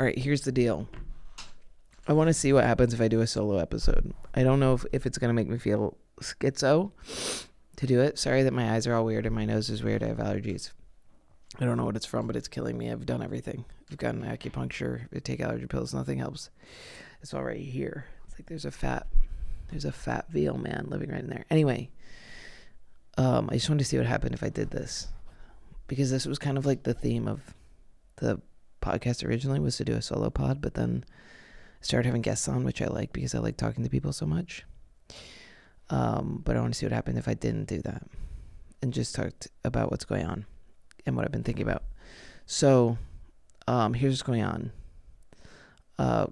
right, here's the deal. I want to see what happens if I do a solo episode. I don't know if it's going to make me feel schizo to do it. Sorry that my eyes are all weird and my nose is weird. I have allergies. I don't know what it's from, but it's killing me. I've done everything. I've gotten acupuncture. I take allergy pills. Nothing helps. It's all right here. It's like there's a fat veal man living right in there. Anyway, I just wanted to see what happened if I did this, because this was kind of like the theme of the podcast originally, was to do a solo pod, but then I started having guests on, which I like because I like talking to people so much. But I want to see what happened if I didn't do that and just talked about what's going on and what I've been thinking about. So, here's what's going on.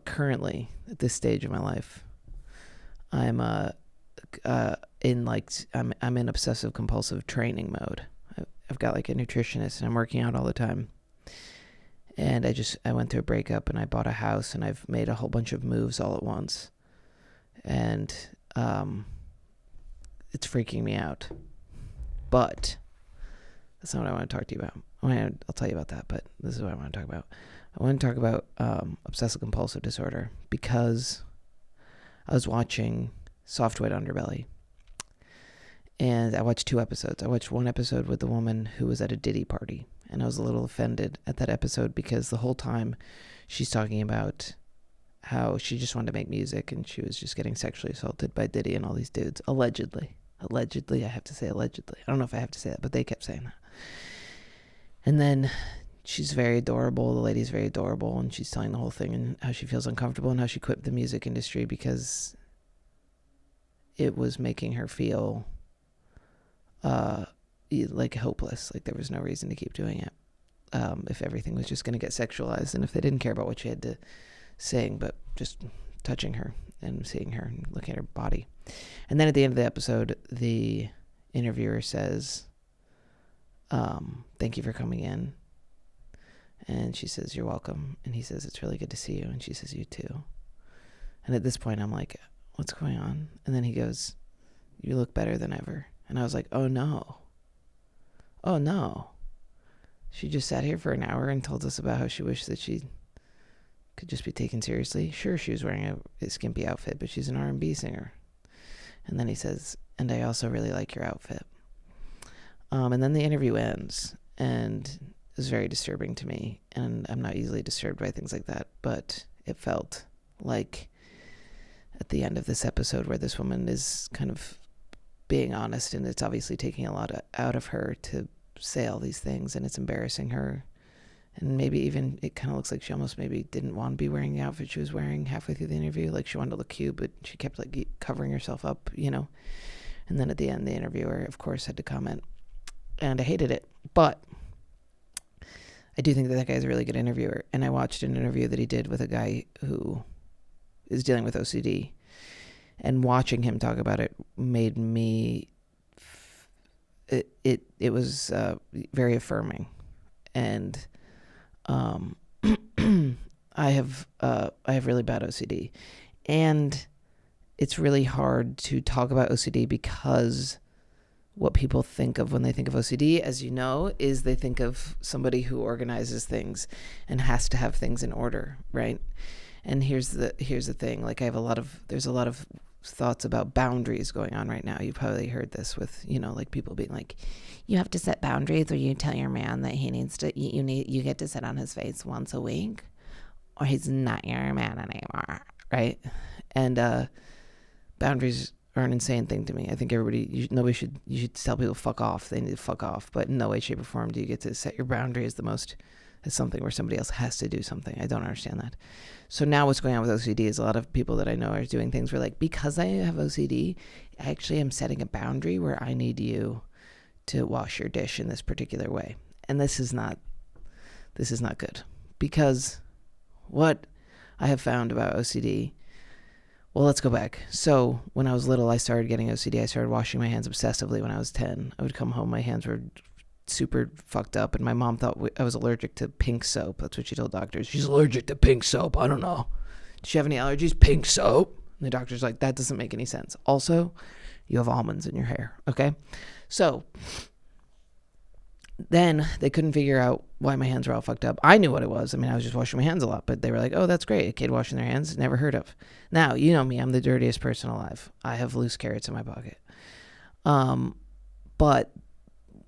Currently, at this stage of my life, I'm in obsessive compulsive training mode. I've got like a nutritionist and I'm working out all the time. And I went through a breakup and I bought a house and I've made a whole bunch of moves all at once. And it's freaking me out. But that's not what I want to talk to you about. I'll tell you about that, but this is what I want to talk about. I want to talk about obsessive compulsive disorder because I was watching Soft White Underbelly. And I watched 2 episodes. I watched one episode with the woman who was at a Diddy party. And I was a little offended at that episode because the whole time she's talking about how she just wanted to make music and she was just getting sexually assaulted by Diddy and all these dudes. Allegedly. I have to say allegedly. I don't know if I have to say that, but they kept saying that. And then she's very adorable. The lady's very adorable. And she's telling the whole thing and how she feels uncomfortable and how she quit the music industry because it was making her feel like hopeless, like there was no reason to keep doing it, if everything was just going to get sexualized and if they didn't care about what she had to sing, but just touching her and seeing her and looking at her body. And then at the end of the episode, the interviewer says, thank you for coming in. And she says, you're welcome. And he says, it's really good to see you. And she says, you too. And at this point, I'm like, what's going on? And then he goes, you look better than ever. And I was like, oh no. She just sat here for an hour and told us about how she wished that she could just be taken seriously. Sure, she was wearing a skimpy outfit, but she's an R&B singer. And then he says, and I also really like your outfit. And then the interview ends, and it was very disturbing to me. And I'm not easily disturbed by things like that, but it felt like at the end of this episode where this woman is kind of being honest, and it's obviously taking a lot out of her to say all these things, and it's embarrassing her, and maybe even it kind of looks like she almost maybe didn't want to be wearing the outfit she was wearing halfway through the interview. Like she wanted to look cute, but she kept like covering herself up, and then at the end the interviewer of course had to comment, and I hated it. But I do think that guy's a really good interviewer, and I watched an interview that he did with a guy who is dealing with OCD. And watching him talk about it made me, it was very affirming. And I have really bad OCD. And it's really hard to talk about OCD because what people think of when they think of OCD, as you know, is they think of somebody who organizes things and has to have things in order, right? And here's the thing, like there's a lot of thoughts about boundaries going on right now. You've probably heard this with, like people being like, you have to set boundaries, or you tell your man that he needs to, you get to sit on his face once a week or he's not your man anymore, right? And boundaries are an insane thing to me. I think you should tell people fuck off. They need to fuck off, but in no way, shape, or form do you get to set your boundary as something where somebody else has to do something. I don't understand that. So now what's going on with OCD is a lot of people that I know are doing things where like, because I have OCD, I actually am setting a boundary where I need you to wash your dish in this particular way. And this is not good, because what I have found about OCD, well, let's go back. So when I was little, I started getting OCD. I started washing my hands obsessively when I was 10. I would come home, my hands were super fucked up, and my mom thought I was allergic to pink soap. That's what she told doctors. She's allergic to pink soap. I don't know. Does she have any allergies? Pink soap. And the doctor's like, that doesn't make any sense. Also, you have almonds in your hair. Okay. So then they couldn't figure out why my hands were all fucked up. I knew what it was. I mean, I was just washing my hands a lot, but they were like, oh, that's great. A kid washing their hands, never heard of. Now, you know me, I'm the dirtiest person alive. I have loose carrots in my pocket. But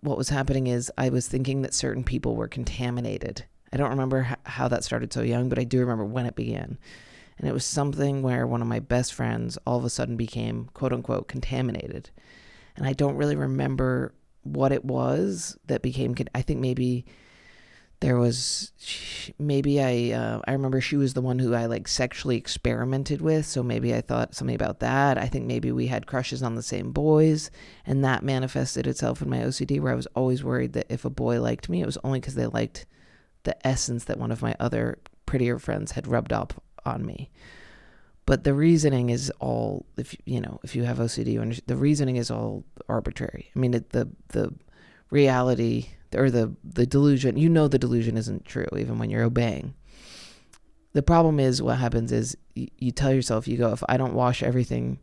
what was happening is I was thinking that certain people were contaminated. I don't remember how that started so young, but I do remember when it began. And it was something where one of my best friends all of a sudden became, quote unquote, contaminated. And I don't really remember what it was that became, I think maybe there was, I remember she was the one who I like sexually experimented with. So maybe I thought something about that. I think maybe we had crushes on the same boys, and that manifested itself in my OCD, where I was always worried that if a boy liked me, it was only because they liked the essence that one of my other prettier friends had rubbed up on me. But the reasoning is all, if you have OCD, the reasoning is all arbitrary. I mean, the reality or the delusion, the delusion isn't true even when you're obeying. The problem is what happens is you tell yourself, you go, if I don't wash everything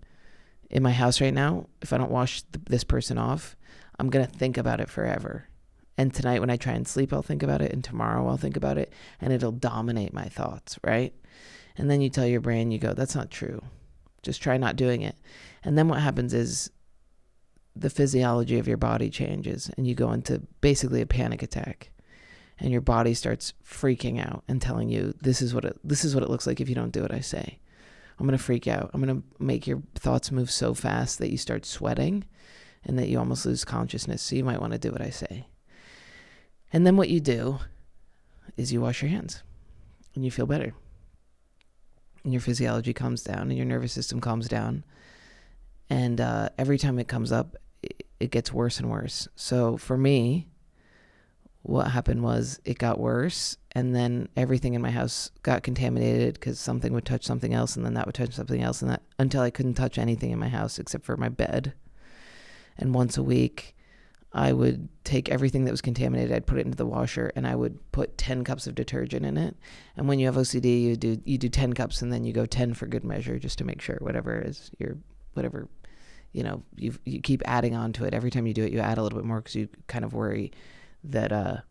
in my house right now, if I don't wash this person off, I'm going to think about it forever. And tonight when I try and sleep, I'll think about it. And tomorrow I'll think about it, and it'll dominate my thoughts, right? And then you tell your brain, you go, that's not true. Just try not doing it. And then what happens is the physiology of your body changes, and you go into basically a panic attack, and your body starts freaking out and telling you, this is what it looks like if you don't do what I say. I'm going to freak out. I'm going to make your thoughts move so fast that you start sweating and that you almost lose consciousness. So you might want to do what I say. And then what you do is you wash your hands and you feel better. And your physiology calms down and your nervous system calms down. And every time it comes up, it gets worse and worse. So for me, what happened was it got worse, and then everything in my house got contaminated because something would touch something else, and then that would touch something else, and that until I couldn't touch anything in my house except for my bed. And once a week, I would take everything that was contaminated, I'd put it into the washer, and I would put 10 cups of detergent in it. And when you have OCD, you do 10 cups, and then you go 10 for good measure, just to make sure you keep adding on to it. Every time you do it, you add a little bit more because you kind of worry that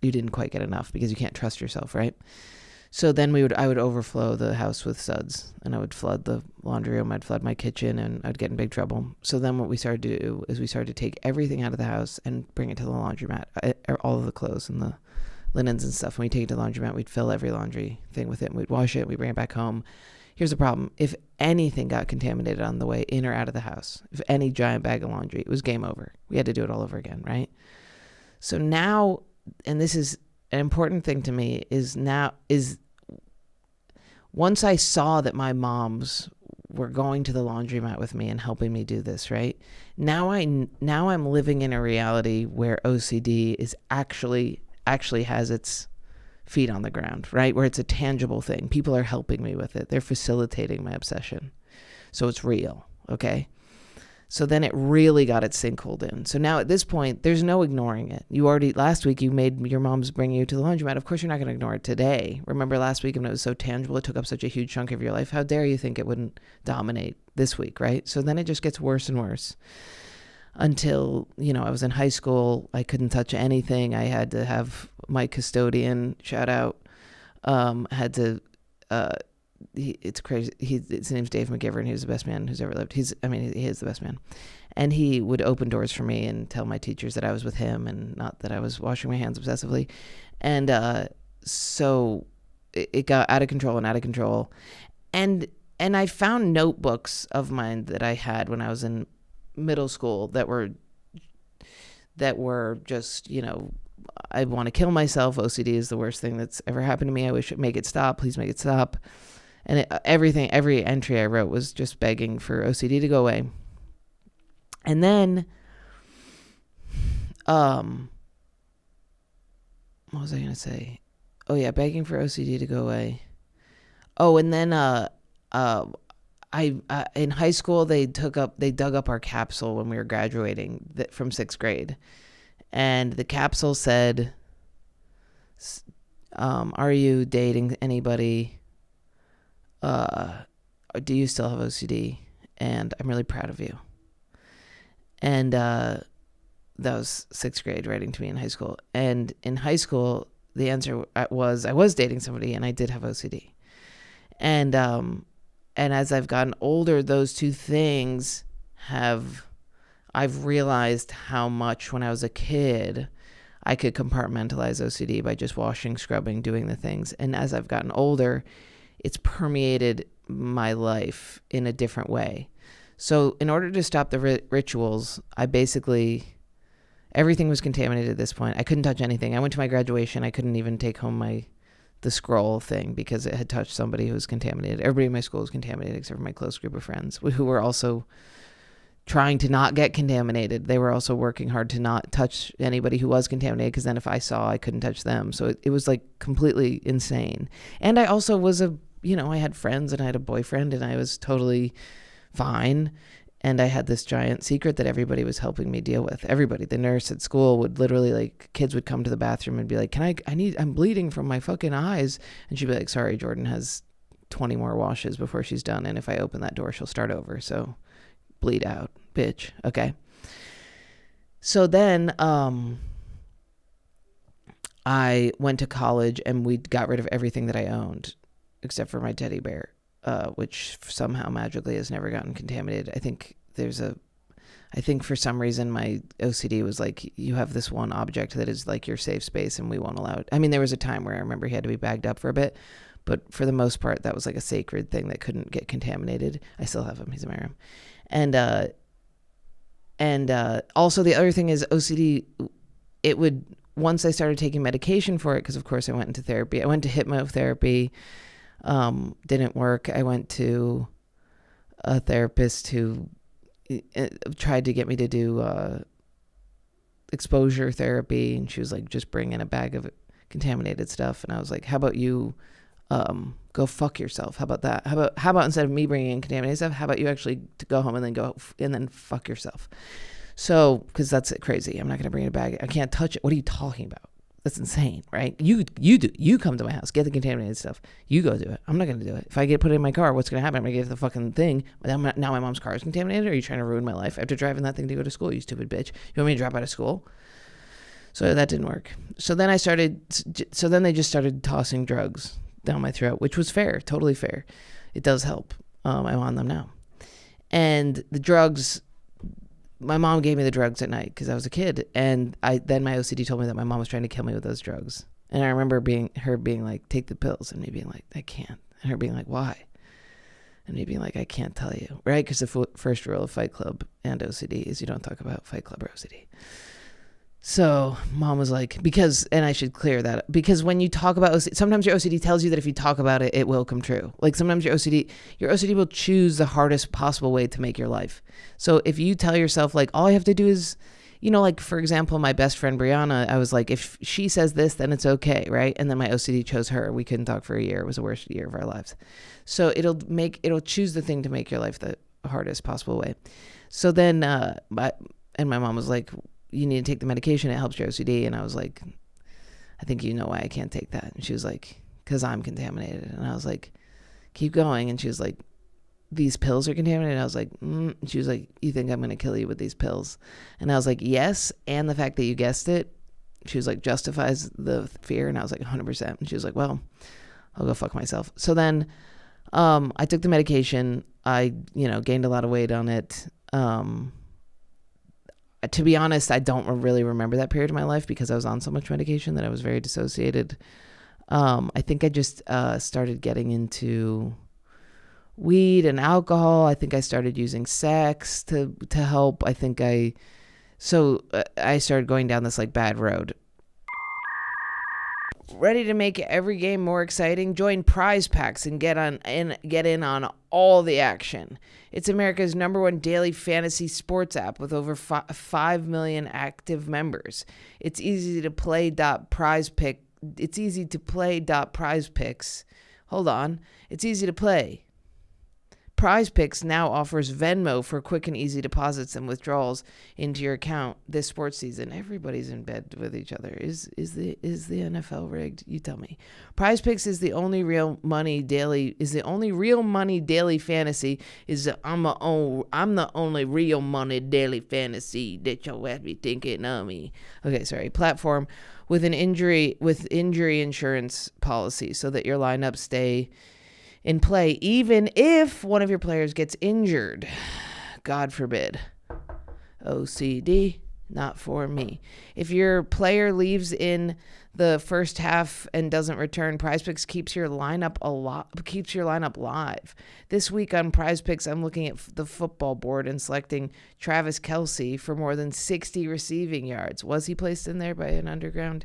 you didn't quite get enough because you can't trust yourself, right? So then I would overflow the house with suds, and I would flood the laundry room, I'd flood my kitchen, and I'd get in big trouble. So then what we started to do is we started to take everything out of the house and bring it to the laundromat, all of the clothes and the linens and stuff. When we take it to the laundromat, we'd fill every laundry thing with it, and we'd wash it, we'd bring it back home. Here's the problem. If anything got contaminated on the way in or out of the house, if any giant bag of laundry, it was game over. We had to do it all over again, right? So now, and this is an important thing to me, is once I saw that my moms were going to the laundromat with me and helping me do this, right? Now I'm living in a reality where OCD is actually has its feet on the ground, right? Where it's a tangible thing. People are helping me with it. They're facilitating my obsession. So it's real, okay? So then it really got its sinkhole in. So now at this point, there's no ignoring it. Last week, you made your mom's bring you to the laundromat. Of course, you're not going to ignore it today. Remember last week when it was so tangible, it took up such a huge chunk of your life. How dare you think it wouldn't dominate this week, right? So then it just gets worse and worse until, I was in high school. I couldn't touch anything. I had to have my custodian, shout out, it's crazy. His name's Dave McGivern. He was the best man who's ever lived. He is the best man. And he would open doors for me and tell my teachers that I was with him and not that I was washing my hands obsessively. And so it got out of control and out of control. And I found notebooks of mine that I had when I was in middle school that were just, I want to kill myself. OCD is the worst thing that's ever happened to me. I wish it make it stop. Please make it stop. And every entry I wrote was just begging for OCD to go away. And then, what was I going to say? Oh yeah, begging for OCD to go away. Oh, and then, I in high school, they dug up our capsule when we were graduating from 6th grade. And the capsule said, are you dating anybody? Do you still have OCD? And I'm really proud of you. And That was sixth grade, writing to me in high school. And in high school, the answer was I was dating somebody and I did have OCD. And as I've gotten older, those two things I've realized how much when I was a kid, I could compartmentalize OCD by just washing, scrubbing, doing the things. And as I've gotten older, it's permeated my life in a different way. So in order to stop the rituals, I basically, everything was contaminated at this point. I couldn't touch anything. I went to my graduation. I couldn't even take home the scroll thing because it had touched somebody who was contaminated. Everybody in my school was contaminated except for my close group of friends who were also trying to not get contaminated. They were also working hard to not touch anybody who was contaminated, because then if I saw, I couldn't touch them. So it was like completely insane. And I also was I had friends and I had a boyfriend and I was totally fine. And I had this giant secret that everybody was helping me deal with. Everybody, the nurse at school would literally, like, kids would come to the bathroom and be like, I'm bleeding from my fucking eyes. And she'd be like, sorry, Jordan has 20 more washes before she's done. And if I open that door, she'll start over. So bleed out, bitch. Okay. So then I went to college and we got rid of everything that I owned except for my teddy bear, which somehow magically has never gotten contaminated. I think for some reason my OCD was like, you have this one object that is like your safe space and we won't allow it. I mean, there was a time where I remember he had to be bagged up for a bit, but for the most part, that was like a sacred thing that couldn't get contaminated. I still have him. He's in my room. And also the other thing is OCD, once I started taking medication for it, because of course I went into therapy. I went to hypnotherapy, didn't work. I went to a therapist who tried to get me to do exposure therapy, and she was like, just bring in a bag of contaminated stuff. And I was like, how about you go fuck yourself? How about that? How about instead of me bringing in contaminated stuff, how about you actually to go home and then fuck yourself? So, because that's crazy. I'm not going to bring in a bag. I can't touch it. What are you talking about? That's insane, right? You come to my house, get the contaminated stuff. You go do it. I'm not going to do it. If I put it in my car, what's going to happen? I'm going to get the fucking thing. Now my mom's car is contaminated. Or are you trying to ruin my life? I have to drive in that thing to go to school, you stupid bitch. You want me to drop out of school? So that didn't work. So then they just started tossing drugs down my throat, which was fair, totally fair. It does help. I'm on them now. And the drugs, my mom gave me the drugs at night because I was a kid. And then my OCD told me that my mom was trying to kill me with those drugs. And I remember her being like, take the pills. And me being like, I can't. And her being like, why? And me being like, I can't tell you. Right? Because the first rule of Fight Club and OCD is you don't talk about Fight Club or OCD. So mom was like, and I should clear that, because when you talk about OCD, sometimes your OCD tells you that if you talk about it, it will come true. Like sometimes your OCD will choose the hardest possible way to make your life. So if you tell yourself like, all I have to do is, like for example, my best friend Brianna, I was like, if she says this, then it's okay. Right. And then my OCD chose her. We couldn't talk for a year. It was the worst year of our lives. So it'll choose the thing to make your life the hardest possible way. So then, my mom was like, you need to take the medication. It helps your OCD. And I was like, I think you know why I can't take that. And she was like, because I'm contaminated. And I was like, keep going. And she was like, these pills are contaminated. And I was like, And she was like, you think I'm going to kill you with these pills? And I was like, yes. And the fact that you guessed it, she was like, justifies the fear. And I was like, 100%. And she was like, well, I'll go fuck myself. So then I took the medication. I, gained a lot of weight on it. To be honest, I don't really remember that period of my life because I was on so much medication that I was very dissociated. I think I just started getting into weed and alcohol. I think I started using sex to help. I think I started going down this like bad road. Ready to make every game more exciting? Join Prize Packs and get in on all the action. It's America's #1 daily fantasy sports app with over 5 million active members. It's easy to play. It's easy to play. Prize Picks. Hold on. It's easy to play. Prize Picks now offers Venmo for quick and easy deposits and withdrawals into your account this sports season. Everybody's in bed with each other. Is the NFL rigged? You tell me. Prize Picks is the only real money daily fantasy. I'm the only real money daily fantasy that you'll have be thinking of me. Okay, sorry. Platform with injury insurance policy so that your lineups stay in play even if one of your players gets injured. God forbid. OCD, not for me. If your player leaves in the first half and doesn't return, Prize Picks keeps your lineup live. This week on Prize Picks, I'm looking at the football board and selecting Travis Kelce for more than 60 receiving yards. Was he placed in there by an underground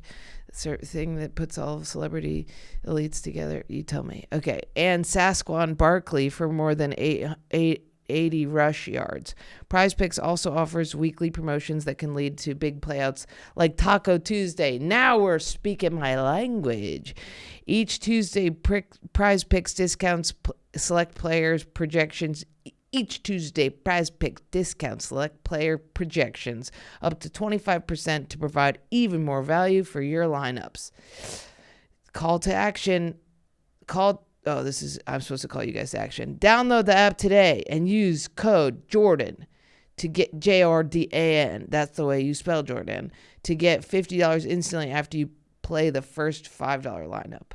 thing that puts all celebrity elites together? You tell me. Okay. And Sasquatch Barkley for more than 80 rush yards. Prize Picks also offers weekly promotions that can lead to big playouts like Taco Tuesday. Now we're speaking my language. Each Tuesday, Prize Picks discounts select players' projections. Each Tuesday, Prize Picks discounts select player projections up to 25% to provide even more value for your lineups. Call to action. I'm supposed to call you guys to action. Download the app today and use code Jordan to get JORDAN. That's the way you spell Jordan. To get $50 instantly after you play the first $5 lineup.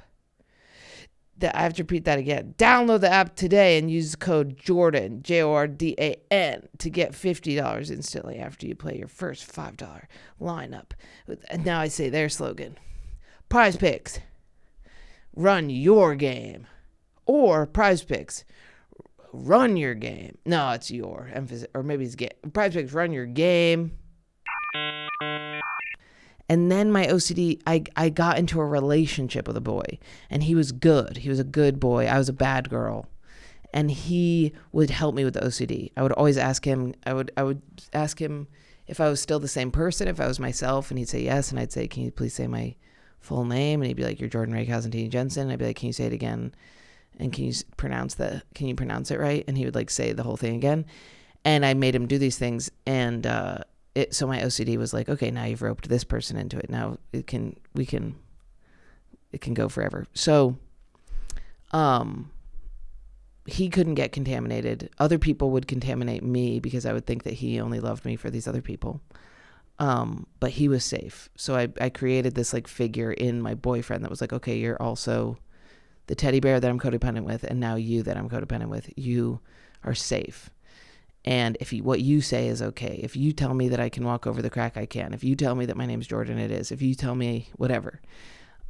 I have to repeat that again. Download the app today and use code Jordan, JORDAN, to get $50 instantly after you play your first $5 lineup. And now I say their slogan. Prize Picks, run your game. Or Prize Picks, run your game. No, it's your emphasis, or maybe it's game. Prize Picks, run your game. And then my OCD, I got into a relationship with a boy, and he was good. He was a good boy. I was a bad girl, and he would help me with the OCD. I would always ask him. I would ask him if I was still the same person, if I was myself, and he'd say yes, and I'd say, "Can you please say my full name?" And he'd be like, "You're Jordan Ray Cosentine Jensen." And I'd be like, "Can you say it again? And can you pronounce it right?" And he would like say the whole thing again. And I made him do these things, and so my OCD was like, okay, now you've roped this person into it. Now it can go forever. So, he couldn't get contaminated. Other people would contaminate me because I would think that he only loved me for these other people. But he was safe. So I created this like figure in my boyfriend that was like, okay, you're also the teddy bear that I'm codependent with, and now you that I'm codependent with, you are safe. And if what you say is okay, if you tell me that I can walk over the crack, I can. If you tell me that my name's Jordan, it is. If you tell me whatever.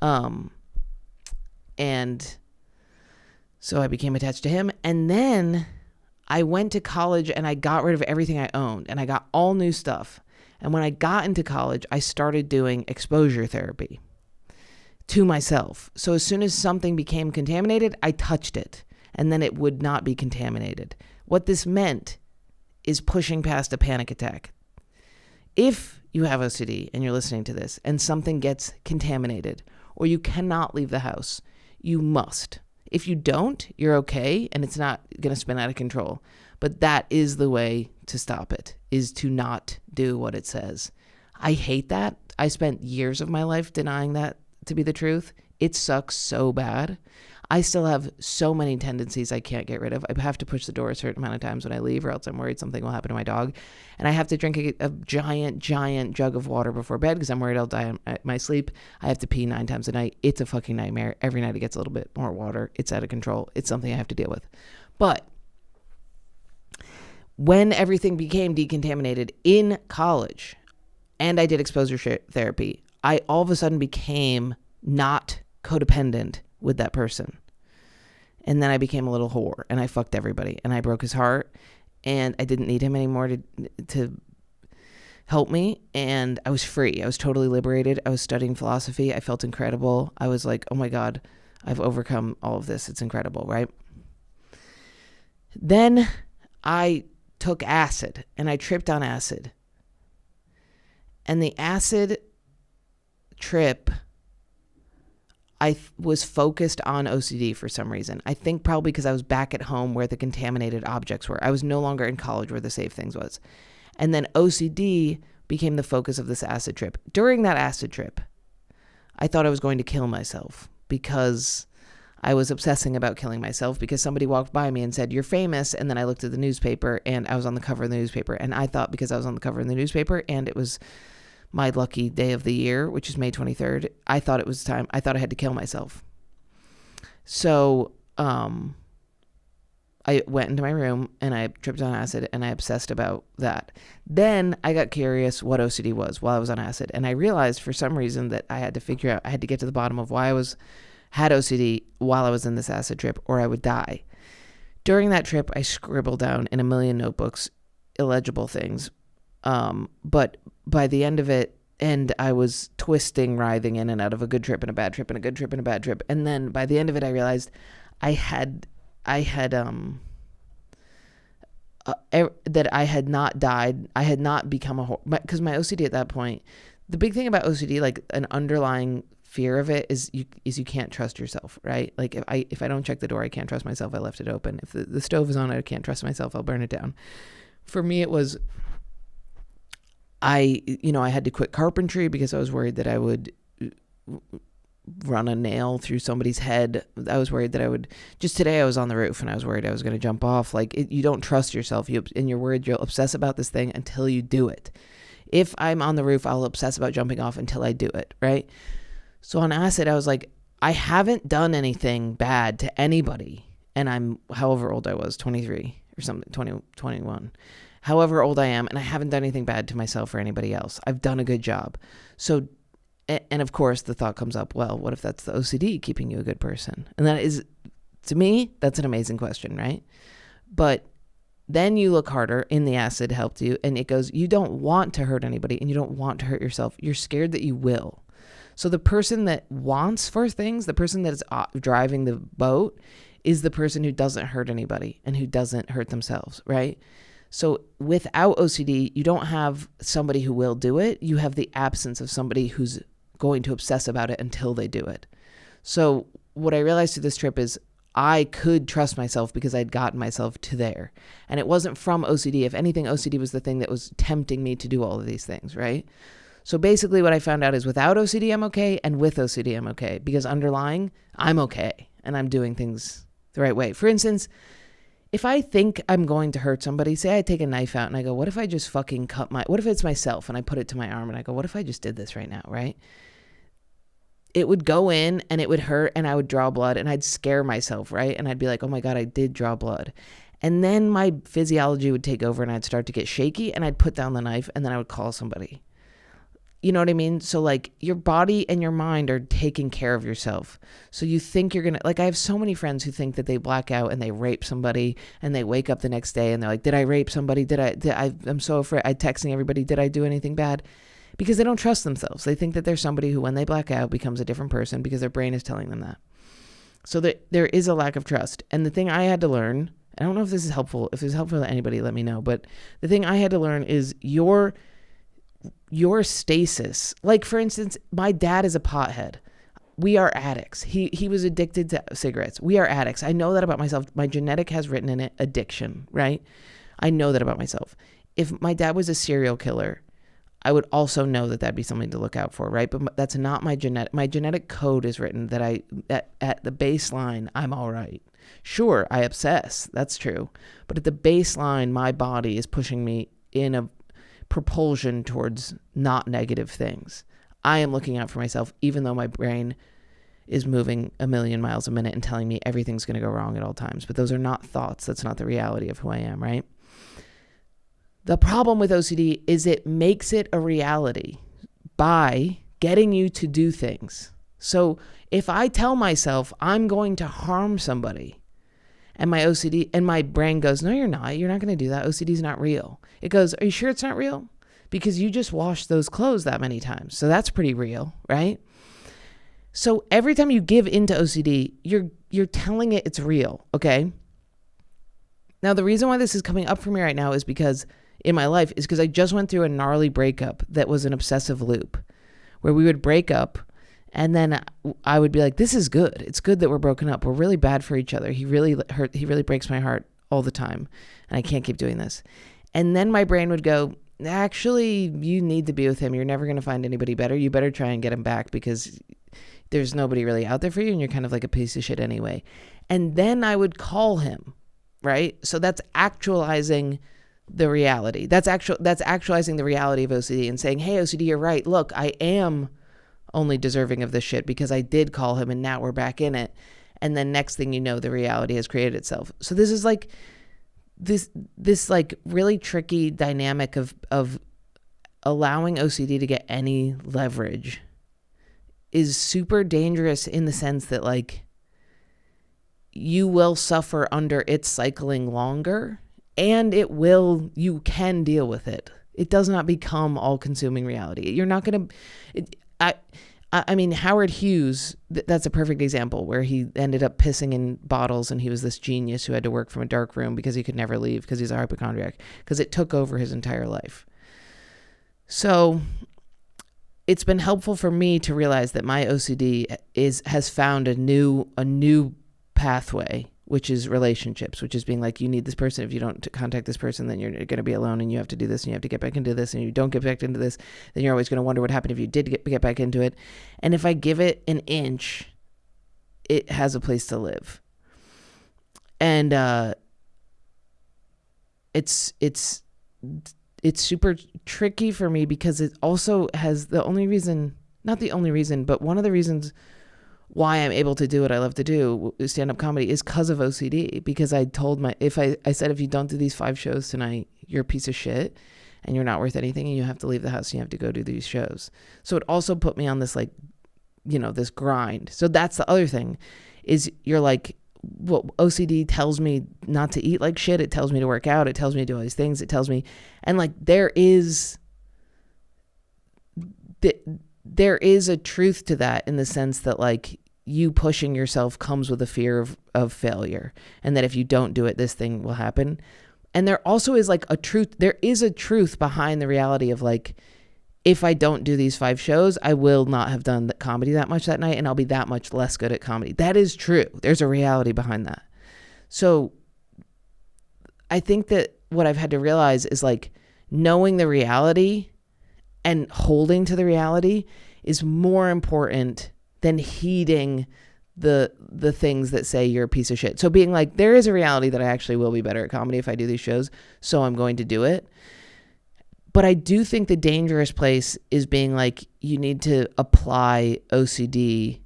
And so I became attached to him. And then I went to college and I got rid of everything I owned and I got all new stuff. And when I got into college, I started doing exposure therapy to myself. So as soon as something became contaminated, I touched it and then it would not be contaminated. What this meant is pushing past a panic attack. If you have OCD and you're listening to this and something gets contaminated or you cannot leave the house, you must. If you don't, you're okay and it's not going to spin out of control. But that is the way to stop it, is to not do what it says. I hate that. I spent years of my life denying that to be the truth. It sucks so bad. I still have so many tendencies I can't get rid of. I have to push the door a certain amount of times when I leave, or else I'm worried something will happen to my dog. And I have to drink a giant jug of water before bed because I'm worried I'll die in my sleep. I have to pee 9 times a night. It's a fucking nightmare. Every night it gets a little bit more water. It's out of control. It's something I have to deal with. But when everything became decontaminated in college and I did exposure therapy, I all of a sudden became not codependent with that person. And then I became a little whore and I fucked everybody and I broke his heart and I didn't need him anymore to help me. And I was free. I was totally liberated. I was studying philosophy. I felt incredible. I was like, oh my God, I've overcome all of this. It's incredible, right? Then I took acid and I tripped on acid. And the acid trip, was focused on OCD for some reason. I think probably because I was back at home where the contaminated objects were. I was no longer in college where the safe things was. And then OCD became the focus of this acid trip. During that acid trip, I thought I was going to kill myself because I was obsessing about killing myself because somebody walked by me and said, "You're famous." And then I looked at the newspaper and I was on the cover of the newspaper. And I thought because I was on the cover of the newspaper and it was my lucky day of the year, which is May 23rd, I thought it was time. I thought I had to kill myself. So I went into my room and I tripped on acid and I obsessed about that. Then I got curious what OCD was while I was on acid. And I realized for some reason that I had to figure out, I had to get to the bottom of why I had OCD while I was in this acid trip or I would die. During that trip, I scribbled down in a million notebooks illegible things. But by the end of it, and I was twisting, writhing in and out of a good trip and a bad trip and a good trip and a bad trip. And then by the end of it, I realized that I had not died. I had not become because my OCD at that point, the big thing about OCD, like an underlying fear of it is you can't trust yourself, right? Like if I don't check the door, I can't trust myself. I left it open. If the stove is on, I can't trust myself. I'll burn it down. For me, it was, I had to quit carpentry because I was worried that I would run a nail through somebody's head. I was worried that just today I was on the roof and I was worried I was going to jump off. Like you don't trust yourself and you're worried you'll obsess about this thing until you do it. If I'm on the roof, I'll obsess about jumping off until I do it, right? So on acid, I was like, I haven't done anything bad to anybody. And I'm however old I was, 23 or something, 20, 21. However old I am, and I haven't done anything bad to myself or anybody else. I've done a good job. So, and of course, the thought comes up, well, what if that's the OCD keeping you a good person? And that is, to me, that's an amazing question, right? But then you look harder, in the acid helped you, and it goes, you don't want to hurt anybody, and you don't want to hurt yourself. You're scared that you will. So the person that wants for things, the person that is driving the boat, is the person who doesn't hurt anybody and who doesn't hurt themselves, right? So without OCD, you don't have somebody who will do it. You have the absence of somebody who's going to obsess about it until they do it. So what I realized through this trip is I could trust myself because I'd gotten myself to there. And it wasn't from OCD. If anything, OCD was the thing that was tempting me to do all of these things, right? So basically what I found out is without OCD, I'm okay. And with OCD, I'm okay. Because underlying, I'm okay. And I'm doing things the right way. For instance, if I think I'm going to hurt somebody, say I take a knife out and I go, what if I just fucking what if it's myself and I put it to my arm and I go, what if I just did this right now, right? It would go in and it would hurt and I would draw blood and I'd scare myself, right? And I'd be like, oh my God, I did draw blood. And then my physiology would take over and I'd start to get shaky and I'd put down the knife and then I would call somebody. You know what I mean? So like your body and your mind are taking care of yourself. So you think you're going to, like I have so many friends who think that they black out and they rape somebody and they wake up the next day and they're like, did I rape somebody? I'm so afraid. I'm texting everybody. Did I do anything bad? Because they don't trust themselves. They think that there's somebody who, when they black out, becomes a different person because their brain is telling them that. So there is a lack of trust. And the thing I had to learn, I don't know if this is helpful. If it's helpful to anybody, let me know. But the thing I had to learn is your stasis. Like, for instance, my dad is a pothead. We are addicts. He was addicted to cigarettes. We are addicts. I know that about myself. My genetic has written in it addiction, right? I know that about myself. If my dad was a serial killer, I would also know that that'd be something to look out for, right? But that's not my genetic. My genetic code is written that at the baseline, I'm all right. Sure, I obsess. That's true. But at the baseline, my body is pushing me in a propulsion towards not negative things. I am looking out for myself, even though my brain is moving a million miles a minute and telling me everything's going to go wrong at all times. But those are not thoughts. That's not the reality of who I am, right? The problem with OCD is it makes it a reality by getting you to do things. So if I tell myself I'm going to harm somebody, and my OCD and my brain goes, no, you're not. You're not going to do that. OCD is not real. It goes, are you sure it's not real? Because you just washed those clothes that many times. So that's pretty real, right? So every time you give into OCD, you're telling it it's real, okay? Now, the reason why this is coming up for me right now is because in my life is because I just went through a gnarly breakup that was an obsessive loop where we would break up And then I would be like, this is good. It's good that we're broken up. We're really bad for each other. He really breaks my heart all the time. And I can't keep doing this. And then my brain would go, actually, you need to be with him. You're never going to find anybody better. You better try and get him back because there's nobody really out there for you and you're kind of like a piece of shit anyway. And then I would call him, right? So that's actualizing the reality. That's actualizing the reality of OCD and saying, hey, OCD, you're right. Look, I am only deserving of this shit because I did call him and now we're back in it. And then next thing you know, the reality has created itself. So this is like this like really tricky dynamic of allowing OCD to get any leverage is super dangerous in the sense that like you will suffer under its cycling longer and you can deal with it. It does not become all-consuming reality. You're not going to, I mean, Howard Hughes, that's a perfect example where he ended up pissing in bottles and he was this genius who had to work from a dark room because he could never leave because he's a hypochondriac, because it took over his entire life. So it's been helpful for me to realize that my OCD has found a new pathway, which is relationships, which is being like, you need this person. If you don't contact this person, then you're going to be alone and you have to do this and you have to get back into this, and you don't get back into this, then you're always going to wonder what happened if you did get back into it. And if I give it an inch, it has a place to live. And it's super tricky for me because it also has not the only reason, but one of the reasons why I'm able to do what I love to do, stand-up comedy, is because of OCD. Because I told I said, if you don't do these 5 shows tonight, you're a piece of shit and you're not worth anything and you have to leave the house and you have to go do these shows. So it also put me on this like, this grind. So that's the other thing is you're like, well, OCD tells me not to eat like shit. It tells me to work out. It tells me to do all these things. It tells me, and like there is a truth to that in the sense that like you pushing yourself comes with a fear of failure, and that if you don't do it, this thing will happen. And there also is like there is a truth behind the reality of like, if I don't do these 5 shows, I will not have done the comedy that much that night and I'll be that much less good at comedy. That is true. There's a reality behind that. So I think that what I've had to realize is like knowing the reality and holding to the reality is more important than heeding the things that say you're a piece of shit. So being like, there is a reality that I actually will be better at comedy if I do these shows, so I'm going to do it. But I do think the dangerous place is being like, you need to apply OCD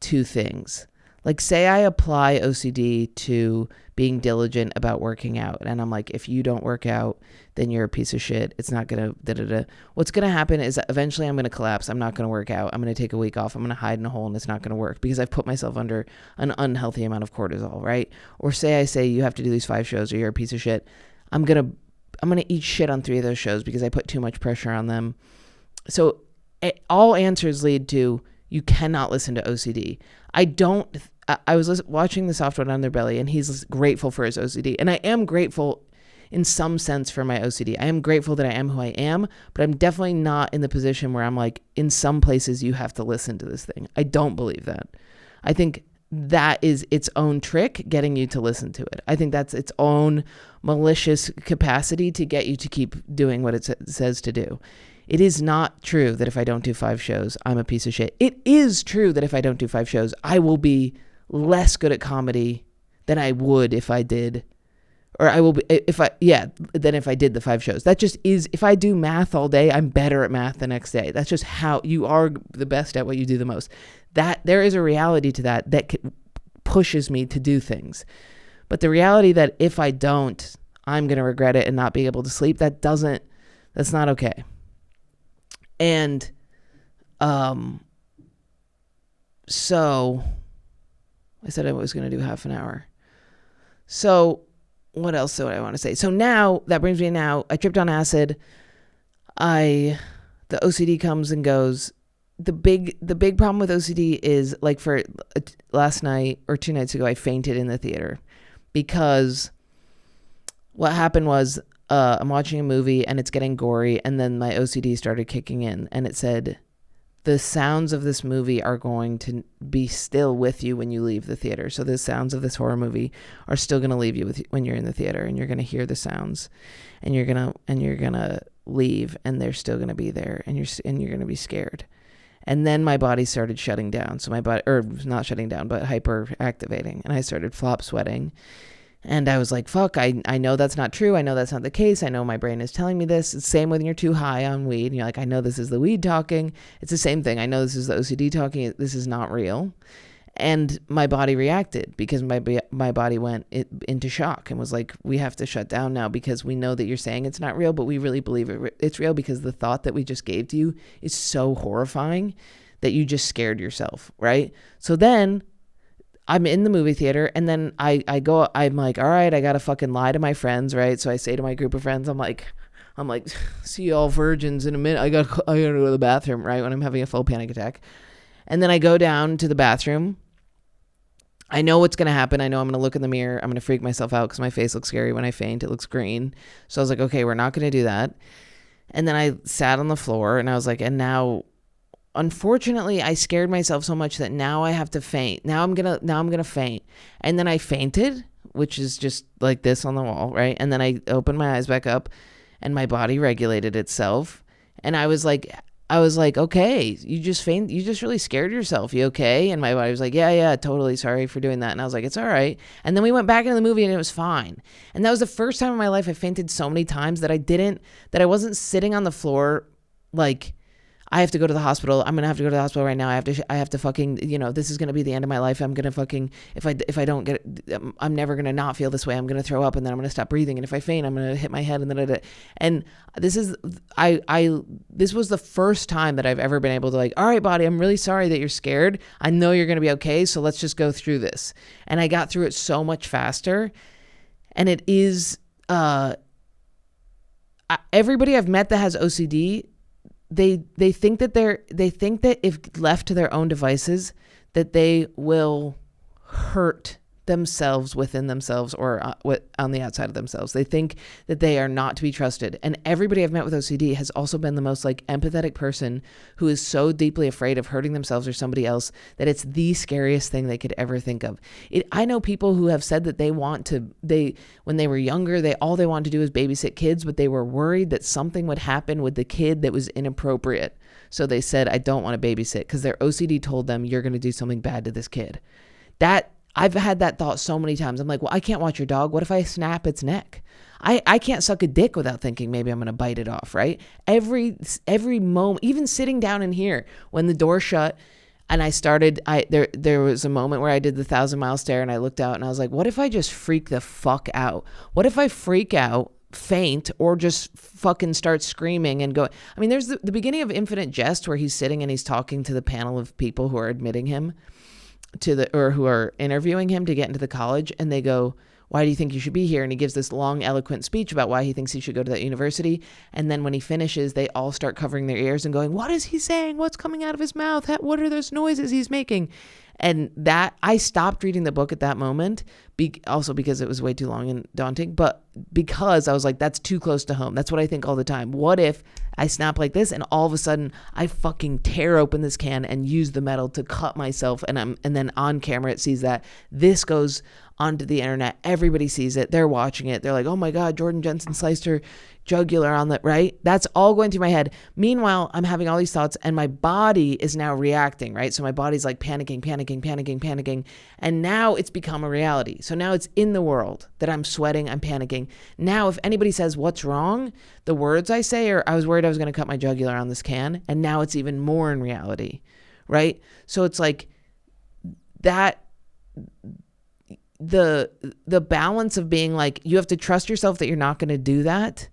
to things. Like say I apply OCD to being diligent about working out. And I'm like, if you don't work out, then you're a piece of shit. It's not going to, What's going to happen is that eventually I'm going to collapse. I'm not going to work out. I'm going to take a week off. I'm going to hide in a hole and it's not going to work because I've put myself under an unhealthy amount of cortisol, right? Or say I say you have to do these 5 shows or you're a piece of shit. I'm going to eat shit on 3 of those shows because I put too much pressure on them. So all answers lead to you cannot listen to OCD. I was watching the Soft One on Their Belly and he's grateful for his OCD. And I am grateful in some sense for my OCD. I am grateful that I am who I am, but I'm definitely not in the position where I'm like, in some places you have to listen to this thing. I don't believe that. I think that is its own trick, getting you to listen to it. I think that's its own malicious capacity to get you to keep doing what it says to do. It is not true that if I don't do 5 shows, I'm a piece of shit. It is true that if I don't do 5 shows, I will be less good at comedy than I would if I did, or I will be, than if I did the 5 shows. That just is, if I do math all day, I'm better at math the next day. That's just how you are the best at what you do the most. That there is a reality to that pushes me to do things. But the reality that if I don't, I'm going to regret it and not be able to sleep, that's not okay. And, so I said I was going to do half an hour. So what else do I want to say? So now that brings me I tripped on acid. The OCD comes and goes. The big problem with OCD is like for last night or 2 nights ago, I fainted in the theater because what happened was, I'm watching a movie and it's getting gory. And then my OCD started kicking in and it said, the sounds of this movie are going to be still with you when you leave the theater. So the sounds of this horror movie are still going to leave you when you're in the theater, and you're going to hear the sounds, and you're going to leave, and they're still going to be there, and you're going to be scared. And then my body started shutting down. So my body, or not shutting down, but hyper activating, and I started flop sweating. And I was like, fuck, I know that's not true. I know that's not the case. I know my brain is telling me this. It's the same when you're too high on weed. And you're like, I know this is the weed talking. It's the same thing. I know this is the OCD talking. This is not real. And my body reacted because my body went into shock and was like, we have to shut down now because we know that you're saying it's not real, but we really believe it's real because the thought that we just gave to you is so horrifying that you just scared yourself, right? So then I'm in the movie theater, and then I'm like, all right, I got to fucking lie to my friends, right? So I say to my group of friends, I'm like, see y'all virgins in a minute. I got to go to the bathroom, right? When I'm having a full panic attack. And then I go down to the bathroom. I know what's going to happen. I know I'm going to look in the mirror. I'm going to freak myself out because my face looks scary when I faint. It looks green. So I was like, okay, we're not going to do that. And then I sat on the floor, and I was like, and now, unfortunately, I scared myself so much that now I have to faint. Now I'm gonna faint. And then I fainted, which is just like this on the wall, right? And then I opened my eyes back up, and my body regulated itself. And I was like, okay, you just faint. You just really scared yourself. You okay? And my body was like, yeah, totally. Sorry for doing that. And I was like, it's all right. And then we went back into the movie, and it was fine. And that was the first time in my life I fainted so many times that I wasn't sitting on the floor like, I have to go to the hospital. I'm going to have to go to the hospital right now. I have to fucking, this is going to be the end of my life. I'm going to fucking, if I don't get it, I'm never going to not feel this way. I'm going to throw up, and then I'm going to stop breathing. And if I faint, I'm going to hit my head. And this was the first time that I've ever been able to like, all right, body, I'm really sorry that you're scared. I know you're going to be okay. So let's just go through this. And I got through it so much faster. And it is, everybody I've met that has OCD, they think that if left to their own devices, that they will hurt themselves within themselves or on the outside of themselves. They think that they are not to be trusted. And everybody I've met with OCD has also been the most like empathetic person who is so deeply afraid of hurting themselves or somebody else that it's the scariest thing they could ever think of. I know people who have said that when they were younger, all they wanted to do was babysit kids, but they were worried that something would happen with the kid that was inappropriate. So they said, I don't want to babysit because their OCD told them you're going to do something bad to this kid. I've had that thought so many times. I'm like, well, I can't watch your dog. What if I snap its neck? I can't suck a dick without thinking maybe I'm going to bite it off, right? Every moment, even sitting down in here when the door shut and there was a moment where I did the 1,000-mile stare and I looked out and I was like, what if I just freak the fuck out? What if I freak out, faint, or just fucking start screaming and go? I mean, there's the beginning of Infinite Jest where he's sitting and he's talking to the panel of people who are admitting him or who are interviewing him to get into the college, and they go, why do you think you should be here? And he gives this long, eloquent speech about why he thinks he should go to that university. And then when he finishes, they all start covering their ears and going, what is he saying? What's coming out of his mouth? What are those noises he's making? And that, I stopped reading the book at that moment, also because it was way too long and daunting, but because I was like, that's too close to home. That's what I think all the time. What if I snap like this and all of a sudden I fucking tear open this can and use the metal to cut myself, and then on camera it sees that. This goes onto the internet. Everybody sees it. They're watching it. They're like, oh my God, Jordan Jensen sliced her jugular on that, right? That's all going through my head. Meanwhile, I'm having all these thoughts and my body is now reacting, right? So my body's like panicking. And now it's become a reality. So now it's in the world that I'm sweating, I'm panicking. Now, if anybody says, what's wrong? The words I say are, I was worried I was going to cut my jugular on this can. And now it's even more in reality, right? So it's like that, the balance of being like, you have to trust yourself that you're not going to do that.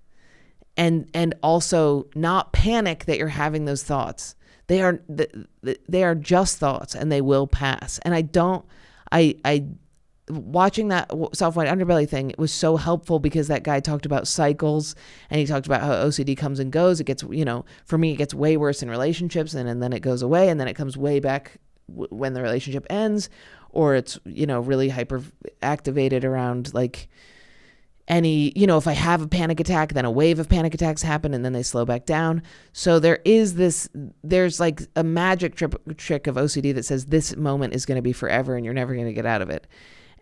And also not panic that you're having those thoughts. They are just thoughts and they will pass. And I watching that soft-white underbelly thing, it was so helpful because that guy talked about cycles and he talked about how OCD comes and goes. It gets, for me, it gets way worse in relationships and then it goes away and then it comes way back when the relationship ends, or it's, really hyper activated around like, if I have a panic attack, then a wave of panic attacks happen and then they slow back down. So there's like a magic trick of OCD that says this moment is going to be forever and you're never going to get out of it.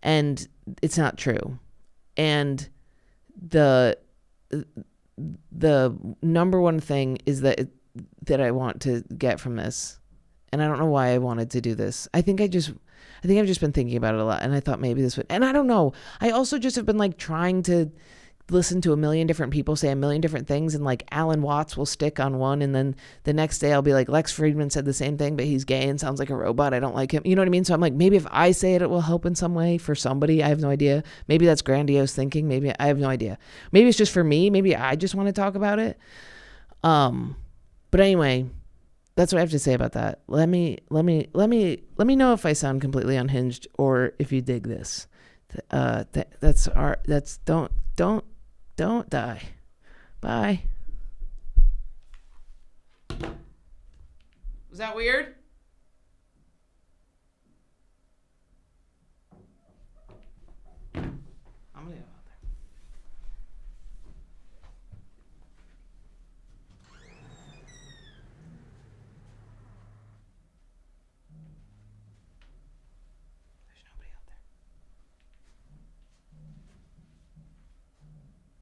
And it's not true. And the number one thing is that I want to get from this, and I don't know why I wanted to do this. I think I've just been thinking about it a lot, and I thought maybe this would, and I don't know. I also just have been like trying to listen to a million different people say a million different things, and like Alan Watts will stick on one, and then the next day I'll be like, Lex Friedman said the same thing, but he's gay and sounds like a robot. I don't like him. You know what I mean? So I'm like, maybe if I say it, it will help in some way for somebody. I have no idea. Maybe that's grandiose thinking. Maybe I have no idea. Maybe it's just for me. Maybe I just want to talk about it. But anyway, that's what I have to say about that. Let me know if I sound completely unhinged or if you dig this. Don't die. Bye. Was that weird?